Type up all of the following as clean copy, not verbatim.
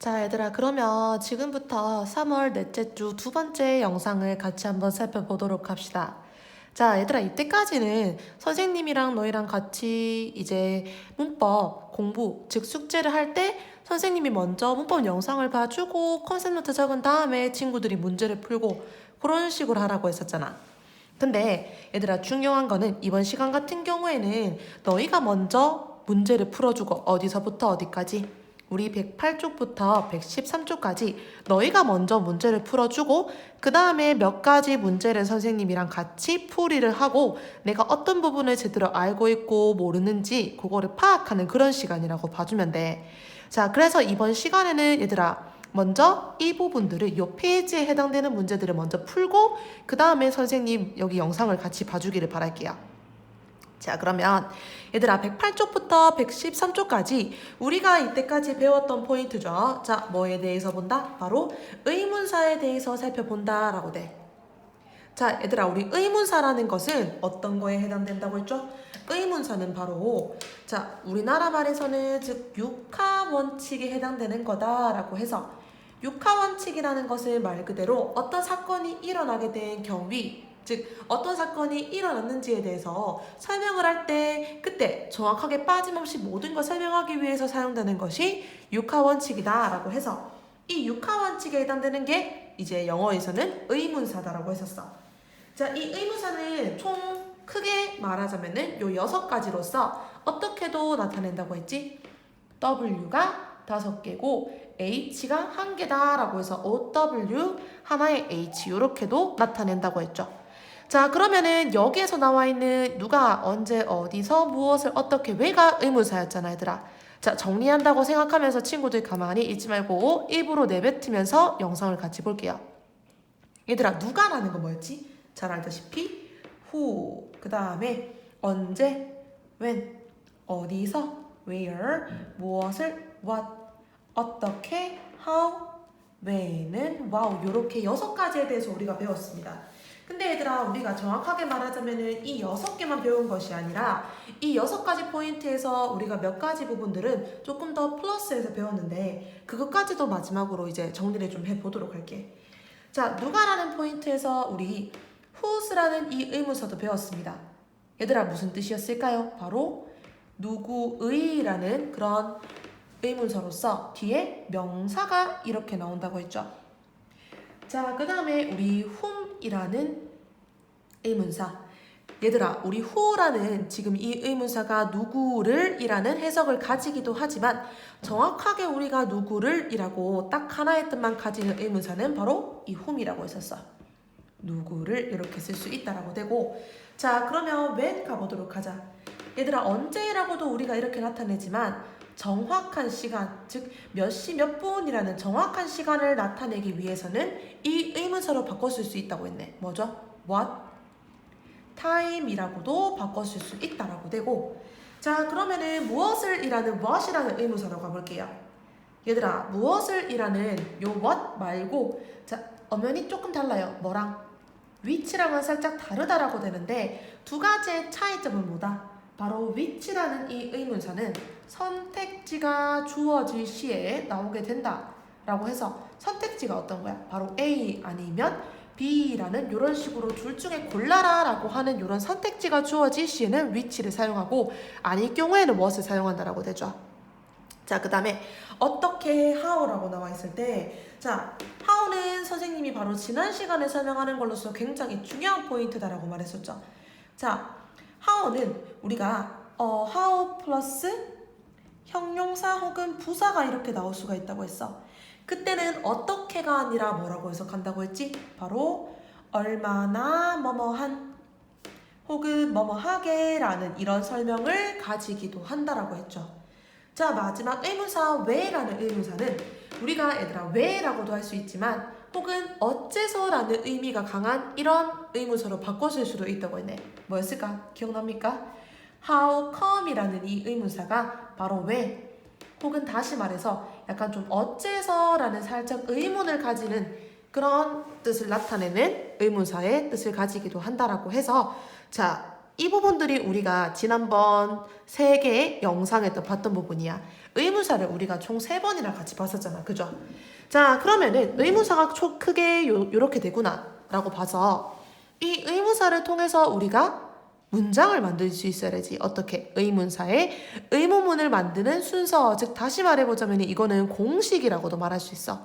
자, 얘들아, 그러면 지금부터 3월 넷째 주 두 번째 영상을 같이 한번 살펴보도록 합시다. 자, 얘들아, 이때까지는 선생님이랑 너희랑 같이 이제 문법 공부, 즉 숙제를 할 때 선생님이 먼저 문법 영상을 봐주고 컨셉 노트 적은 다음에 친구들이 문제를 풀고 그런 식으로 하라고 했었잖아. 근데 얘들아, 중요한 거는 이번 시간 같은 경우에는 너희가 먼저 문제를 풀어주고 어디서부터 어디까지? 우리 108쪽부터 113쪽까지 너희가 먼저 문제를 풀어주고 그 다음에 몇 가지 문제를 선생님이랑 같이 풀이를 하고 내가 어떤 부분을 제대로 알고 있고 모르는지 그거를 파악하는 그런 시간이라고 봐주면 돼. 자, 그래서 이번 시간에는 얘들아 먼저 이 부분들을 이 페이지에 해당되는 문제들을 먼저 풀고 그 다음에 선생님 여기 영상을 같이 봐주기를 바랄게요. 자, 그러면 얘들아 108쪽부터 113쪽까지 우리가 이때까지 배웠던 포인트죠. 자, 뭐에 대해서 본다? 바로 의문사에 대해서 살펴본다 라고 돼. 자, 얘들아, 우리 의문사라는 것은 어떤 거에 해당된다고 했죠? 의문사는 바로 자, 우리나라 말에서는 즉 육하 원칙에 해당되는 거다라고 해서 육하 원칙이라는 것은 말 그대로 어떤 사건이 일어나게 된 경위, 즉 어떤 사건이 일어났는지에 대해서 설명을 할 때 그때 정확하게 빠짐없이 모든 걸 설명하기 위해서 사용되는 것이 육하 원칙이다라고 해서 이 육하 원칙에 해당되는 게 이제 영어에서는 의문사다라고 했었어. 자, 이 의문사는 총 크게 말하자면은 요 6가지로서 어떻게도 나타낸다고 했지? W가 5개고 H가 1개다 라고 해서 OW 하나의 H 이렇게도 나타낸다고 했죠. 자, 그러면은 여기에서 나와 있는 누가 언제 어디서 무엇을 어떻게 왜가 의문사였잖아 얘들아. 자, 정리한다고 생각하면서 친구들 가만히 있지 말고 입으로 내뱉으면서 영상을 같이 볼게요. 얘들아, 누가라는 거 뭐였지? 잘 알다시피 who, 그 다음에 언제, when, 어디서, where, 무엇을, what, 어떻게, how, when은 wow, 요렇게 6가지에 대해서 우리가 배웠습니다. 근데 얘들아, 우리가 정확하게 말하자면은 이 6개만 배운 것이 아니라 이 6가지 포인트에서 우리가 몇 가지 부분들은 조금 더 플러스해서 배웠는데 그것까지도 마지막으로 이제 정리를 좀 해보도록 할게. 자, 누가라는 포인트에서 우리 who's라는 이 의문사도 배웠습니다. 얘들아, 무슨 뜻이었을까요? 바로 누구의라는 그런 의문사로서 뒤에 명사가 이렇게 나온다고 했죠. 자, 그 다음에 우리 whom이라는 의문사. 얘들아, 우리 who라는 지금 이 의문사가 누구를 이라는 해석을 가지기도 하지만 정확하게 우리가 누구를 이라고 딱 하나의 뜻만 가지는 의문사는 바로 이 whom이라고 했었어. 누구를 이렇게 쓸 수 있다라고 되고, 자, 그러면 when 가보도록 하자. 얘들아, 언제라고도 우리가 이렇게 나타내지만 정확한 시간, 즉 몇 시 몇 분이라는 정확한 시간을 나타내기 위해서는 이 의문사로 바꿨을 수 있다고 했네. 뭐죠? what, time이라고도 바꿨을 수 있다라고 되고, 자, 그러면은 무엇을 이라는 what이라는 의문사로 가볼게요. 얘들아, 무엇을 이라는 요 what 말고 자, 엄연히 조금 달라요. 뭐랑? which랑은 살짝 다르다라고 되는데 두 가지의 차이점은 뭐다? 바로 which라는 이 의문사는 선택지가 주어질 시에 나오게 된다라고 해서 선택지가 어떤 거야? 바로 A 아니면 B라는 이런 식으로 둘 중에 골라라 라고 하는 이런 선택지가 주어질 시에는 which를 사용하고 아닐 경우에는 what을 사용한다라고 되죠. 자, 그 다음에 어떻게 how라고 나와 있을 때 자, how는 선생님이 바로 지난 시간에 설명하는 걸로서 굉장히 중요한 포인트다라고 말했었죠. 자, how는 우리가 how 플러스 형용사 혹은 부사가 이렇게 나올 수가 있다고 했어. 그때는 어떻게가 아니라 뭐라고 해석한다고 했지? 바로 얼마나 뭐뭐한 혹은 뭐뭐하게 라는 이런 설명을 가지기도 한다라고 했죠. 자, 마지막 의문사 왜라는 의문사는 우리가 얘들아 왜라고도 할 수 있지만 혹은 어째서라는 의미가 강한 이런 의문사로 바꿔줄 수도 있다고 했네. 뭐였을까? 기억납니까? how come이라는 이 의문사가 바로 왜 혹은 다시 말해서 약간 좀 어째서라는 살짝 의문을 가지는 그런 뜻을 나타내는 의문사의 뜻을 가지기도 한다라고 해서 자, 이 부분들이 우리가 지난번 3개의 영상에서 봤던 부분이야. 의문사를 우리가 총 3번이나 같이 봤었잖아. 그죠? 자, 그러면은 의문사가 크게 요렇게 되구나 라고 봐서 이 의문사를 통해서 우리가 문장을 만들 수 있어야 되지. 어떻게? 의문사에 의문문을 만드는 순서. 즉 다시 말해보자면 이거는 공식이라고도 말할 수 있어.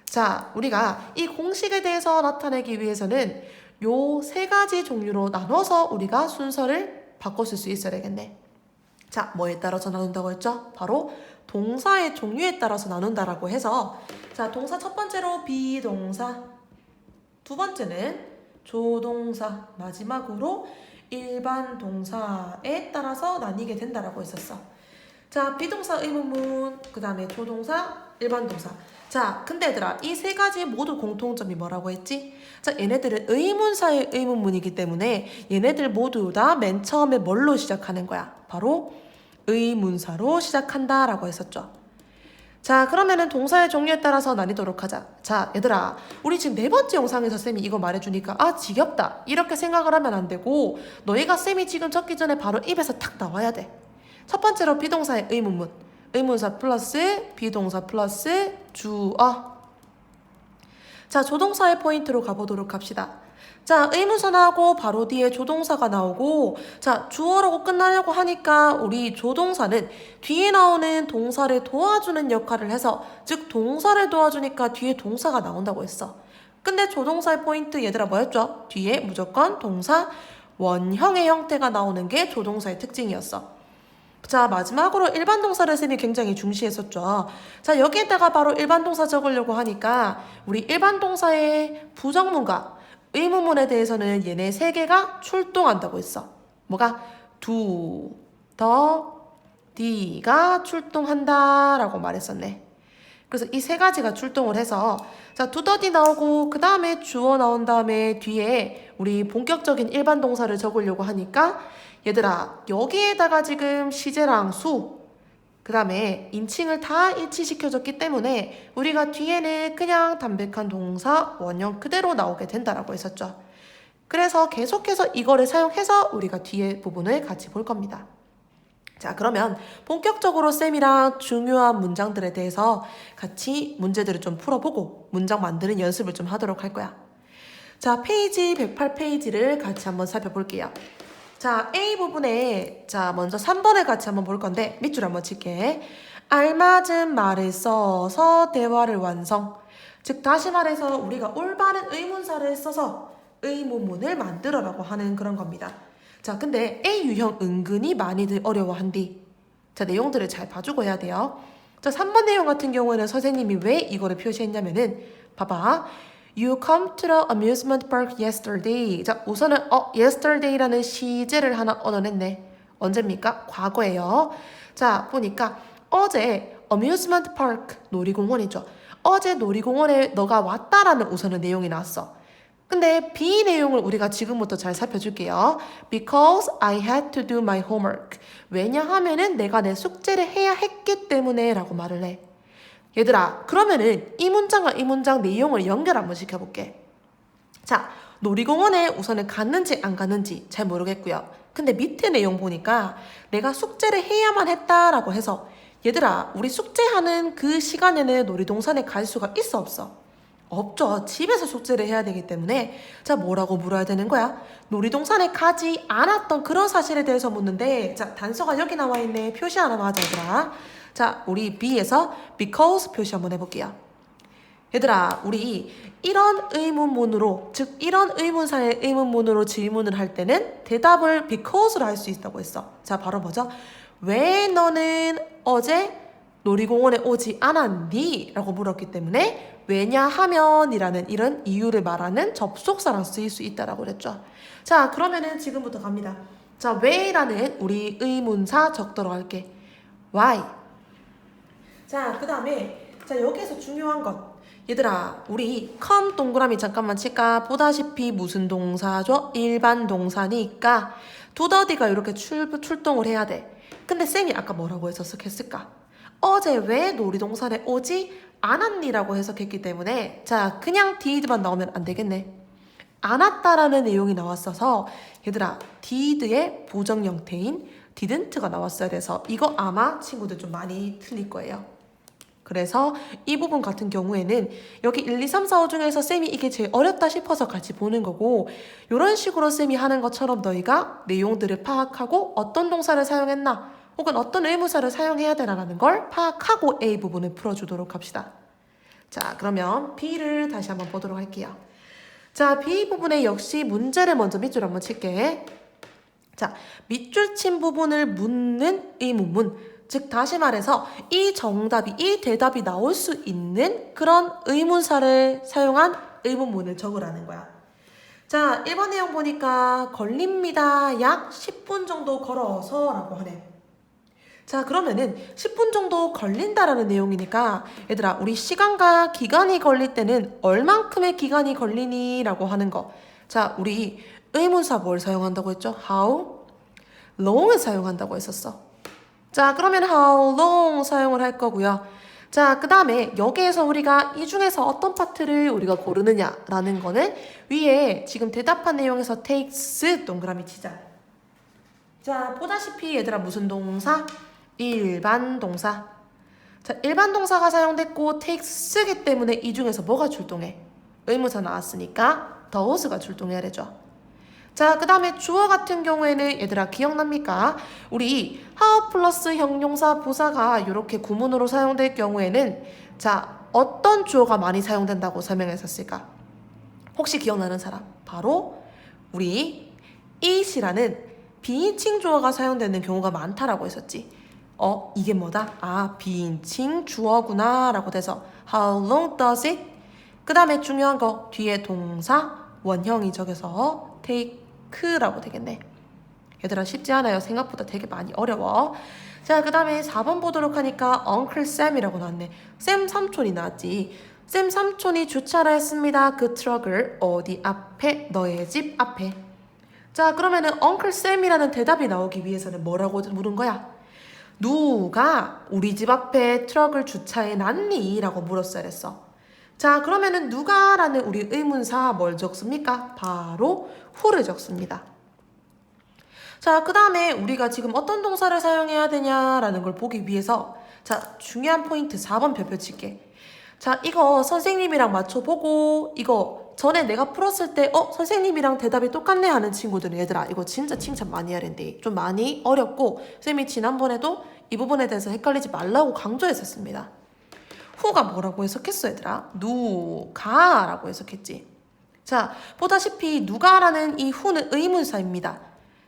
자, 우리가 이 공식에 대해서 나타내기 위해서는 요 3가지 종류로 나눠서 우리가 순서를 바꿨을 수 있어야 되겠네. 자, 뭐에 따라서 나눈다고 했죠? 바로 동사의 종류에 따라서 나눈다라고 해서, 자, 동사 첫 번째로 비동사, 두 번째는 조동사, 마지막으로 일반 동사에 따라서 나뉘게 된다라고 했었어. 자, 비동사 의문문, 그 다음에 조동사, 일반 동사. 자, 근데 얘들아, 이 3가지 모두 공통점이 뭐라고 했지? 자, 얘네들은 의문사의 의문문이기 때문에 얘네들 모두 다 맨 처음에 뭘로 시작하는 거야? 바로 의문사로 시작한다 라고 했었죠. 자, 그러면은 동사의 종류에 따라서 나뉘도록 하자. 자, 얘들아, 우리 지금 4번째 영상에서 쌤이 이거 말해주니까 아, 지겹다 이렇게 생각을 하면 안 되고, 너희가 쌤이 지금 적기 전에 바로 입에서 탁 나와야 돼. 첫 번째로 비동사의 의문문, 의문사 플러스 비동사 플러스 주어. 자, 조동사의 포인트로 가보도록 합시다. 자, 의문사 나오고 바로 뒤에 조동사가 나오고, 자, 주어라고 끝나려고 하니까 우리 조동사는 뒤에 나오는 동사를 도와주는 역할을 해서, 즉 동사를 도와주니까 뒤에 동사가 나온다고 했어. 근데 조동사의 포인트 얘들아 뭐였죠? 뒤에 무조건 동사 원형의 형태가 나오는 게 조동사의 특징이었어. 자, 마지막으로 일반 동사를 쌤이 굉장히 중시했었죠. 자, 여기에다가 바로 일반 동사 적으려고 하니까 우리 일반 동사의 부정문과 의문문에 대해서는 얘네 3개가 출동한다고 했어. 뭐가? do, the, the가 출동한다 라고 말했었네. 그래서 이 3가지가 출동을 해서, 자, do, the, the 나오고 그 다음에 주어 나온 다음에 뒤에 우리 본격적인 일반 동사를 적으려고 하니까, 얘들아, 여기에다가 지금 시제랑 수, 그 다음에 인칭을 다 일치시켜줬기 때문에 우리가 뒤에는 그냥 담백한 동사 원형 그대로 나오게 된다라고 했었죠. 그래서 계속해서 이거를 사용해서 우리가 뒤에 부분을 같이 볼 겁니다. 자, 그러면 본격적으로 쌤이랑 중요한 문장들에 대해서 같이 문제들을 좀 풀어보고 문장 만드는 연습을 좀 하도록 할 거야. 자, 페이지 108페이지를 같이 한번 살펴볼게요. 자, A 부분에, 자, 먼저 3번을 같이 한번 볼 건데, 밑줄 한번 칠게. 알맞은 말을 써서 대화를 완성. 즉, 다시 말해서 우리가 올바른 의문사를 써서 의문문을 만들어라고 하는 그런 겁니다. 자, 근데 A 유형 은근히 많이들 어려워한디. 자, 내용들을 잘 봐주고 해야 돼요. 자, 3번 내용 같은 경우에는 선생님이 왜 이거를 표시했냐면은, 봐봐. You come to the amusement park yesterday. 자, 우선은 yesterday라는 시제를 하나 얻어냈네. 언제입니까? 과거예요. 자, 보니까 어제 amusement park 놀이공원이죠. 어제 놀이공원에 너가 왔다라는 우선은 내용이 나왔어. 근데 B 내용을 우리가 지금부터 잘 살펴줄게요. Because I had to do my homework. 왜냐하면은 내가 내 숙제를 해야 했기 때문에 라고 말을 해. 얘들아, 그러면은 이 문장과 이 문장 내용을 연결 한번 시켜볼게. 자, 놀이공원에 우선은 갔는지 안 갔는지 잘 모르겠고요. 근데 밑에 내용 보니까 내가 숙제를 해야만 했다라고 해서, 얘들아, 우리 숙제하는 그 시간에는 놀이동산에 갈 수가 있어 없어? 없죠. 집에서 숙제를 해야 되기 때문에. 자, 뭐라고 물어야 되는 거야? 놀이동산에 가지 않았던 그런 사실에 대해서 묻는데, 자, 단서가 여기 나와 있네. 표시 하나만 하자, 얘들아. 자, 우리 B에서 because 표시 한번 해볼게요. 얘들아, 우리 이런 의문문으로, 즉 이런 의문사의 의문문으로 질문을 할 때는 대답을 because로 할 수 있다고 했어. 자, 바로 뭐죠? 왜 너는 어제 놀이공원에 오지 않았니? 라고 물었기 때문에 왜냐하면 이라는 이런 이유를 말하는 접속사랑 쓰일 수 있다라고 그랬죠. 자, 그러면은 지금부터 갑니다. 자, 왜라는 우리 의문사 적도록 할게. why. 자, 그 다음에, 자, 여기에서 중요한 것. 얘들아, 우리 come 동그라미 잠깐만 칠까? 보다시피 무슨 동사죠? 일반 동사니까 두더디가 이렇게 출동을 해야 돼. 근데 쌤이 아까 뭐라고 해석했을까? 어제 왜 놀이동산에 오지 않았니? 라고 해석했기 때문에, 자, 그냥 did만 나오면 안 되겠네. 안 왔다라는 내용이 나왔어서 얘들아 did의 보정 형태인 didn't가 나왔어야 돼서 이거 아마 친구들 좀 많이 틀릴 거예요. 그래서 이 부분 같은 경우에는 여기 1, 2, 3, 4, 5 중에서 쌤이 이게 제일 어렵다 싶어서 같이 보는 거고 이런 식으로 쌤이 하는 것처럼 너희가 내용들을 파악하고 어떤 동사를 사용했나 혹은 어떤 의문사를 사용해야 되나라는 걸 파악하고 A 부분을 풀어주도록 합시다. 자, 그러면 B를 다시 한번 보도록 할게요. 자, B 부분에 역시 문제를 먼저 밑줄 한번 칠게. 자, 밑줄 친 부분을 묻는 의문문. 즉 다시 말해서 이 정답이, 이 대답이 나올 수 있는 그런 의문사를 사용한 의문문을 적으라는 거야. 자, 1번 내용 보니까 걸립니다. 약 10분 정도 걸어서 라고 하네. 자, 그러면은 10분 정도 걸린다라는 내용이니까 얘들아 우리 시간과 기간이 걸릴 때는 얼만큼의 기간이 걸리니? 라고 하는 거. 자, 우리 의문사 뭘 사용한다고 했죠? How long을 사용한다고 했었어. 자, 그러면 how long 사용을 할 거고요. 자, 그 다음에 여기에서 우리가 이 중에서 어떤 파트를 우리가 고르느냐라는 거는 위에 지금 대답한 내용에서 takes 동그라미 치자. 자, 보다시피 얘들아 무슨 동사? 일반 동사. 자, 일반 동사가 사용됐고 takes이기 때문에 이 중에서 뭐가 출동해? 의문사 나왔으니까 does가 출동해야 되죠. 자, 그 다음에 주어 같은 경우에는 얘들아 기억납니까? 우리 how 플러스 형용사 부사가 이렇게 구문으로 사용될 경우에는 자, 어떤 주어가 많이 사용된다고 설명했었을까? 혹시 기억나는 사람? 바로 우리 it이라는 비인칭 주어가 사용되는 경우가 많다라고 했었지. 이게 뭐다? 아, 비인칭 주어구나 라고 돼서 how long does it? 그 다음에 중요한 거 뒤에 동사 원형이 적여서 take라고 되겠네. 얘들아 쉽지 않아요. 생각보다 되게 많이 어려워. 자, 그 다음에 4번 보도록 하니까 Uncle Sam이라고 나왔네. 샘 삼촌이 나왔지. 샘 삼촌이 주차를 했습니다. 그 트럭을 어디 앞에? 너의 집 앞에. 자, 그러면은 Uncle Sam이라는 대답이 나오기 위해서는 뭐라고 물은 거야? 누가 우리 집 앞에 트럭을 주차해 놨니? 라고 물었어야 했어. 자, 그러면은 누가라는 우리 의문사 뭘 적습니까? 바로 who를 적습니다. 자, 그 다음에 우리가 지금 어떤 동사를 사용해야 되냐라는 걸 보기 위해서 자, 중요한 포인트 4번 별표 칠게. 자, 이거 선생님이랑 맞춰보고 이거 전에 내가 풀었을 때 선생님이랑 대답이 똑같네 하는 친구들은 얘들아 이거 진짜 칭찬 많이 해야 된대. 좀 많이 어렵고 쌤이 지난번에도 이 부분에 대해서 헷갈리지 말라고 강조했었습니다. who가 뭐라고 해석했어 얘들아? 누가 라고 해석했지. 자, 보다시피 누가라는 이 who는 의문사입니다.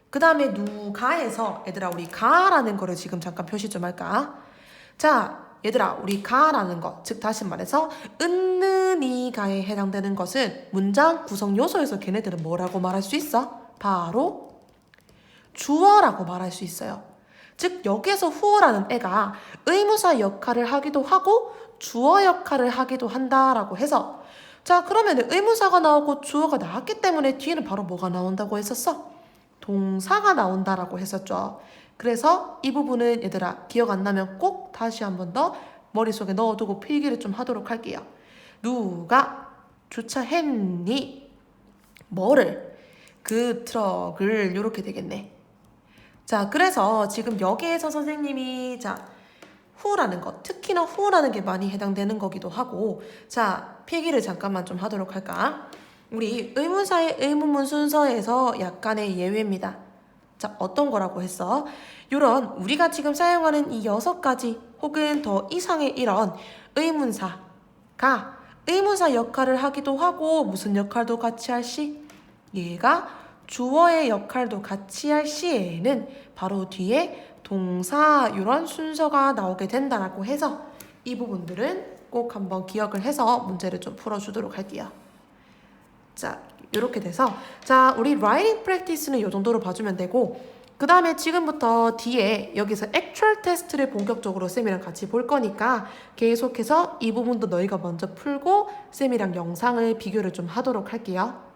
그 다음에 누가에서 얘들아 우리 가라는 거를 지금 잠깐 표시 좀 할까? 자, 얘들아 우리 가라는 것, 즉 다시 말해서 은느니가에 해당되는 것은 문장 구성 요소에서 걔네들은 뭐라고 말할 수 있어? 바로 주어라고 말할 수 있어요. 즉 여기에서 who라는 애가 의무사 역할을 하기도 하고 주어 역할을 하기도 한다라고 해서 자, 그러면 의문사가 나오고 주어가 나왔기 때문에 뒤에는 바로 뭐가 나온다고 했었어? 동사가 나온다라고 했었죠. 그래서 이 부분은 얘들아 기억 안 나면 꼭 다시 한 번 더 머릿속에 넣어두고 필기를 좀 하도록 할게요. 누가 주차했니? 뭐를? 그 트럭을 이렇게 되겠네. 자, 그래서 지금 여기에서 선생님이 자 who라는 것, 특히나 who라는 게 많이 해당되는 거기도 하고 자, 필기를 잠깐만 좀 하도록 할까? 우리 의문사의 의문문 순서에서 약간의 예외입니다. 자, 어떤 거라고 했어? 요런 우리가 지금 사용하는 이 6가지 혹은 더 이상의 이런 의문사가 의문사 역할을 하기도 하고 무슨 역할도 같이 할 시? 얘가 주어의 역할도 같이 할 시에는 바로 뒤에 동사 이런 순서가 나오게 된다라고 해서 이 부분들은 꼭 한번 기억을 해서 문제를 좀 풀어주도록 할게요. 자, 이렇게 돼서 자, 우리 writing practice는 이 정도로 봐주면 되고 그 다음에 지금부터 뒤에 여기서 actual test를 본격적으로 쌤이랑 같이 볼 거니까 계속해서 이 부분도 너희가 먼저 풀고 쌤이랑 영상을 비교를 좀 하도록 할게요.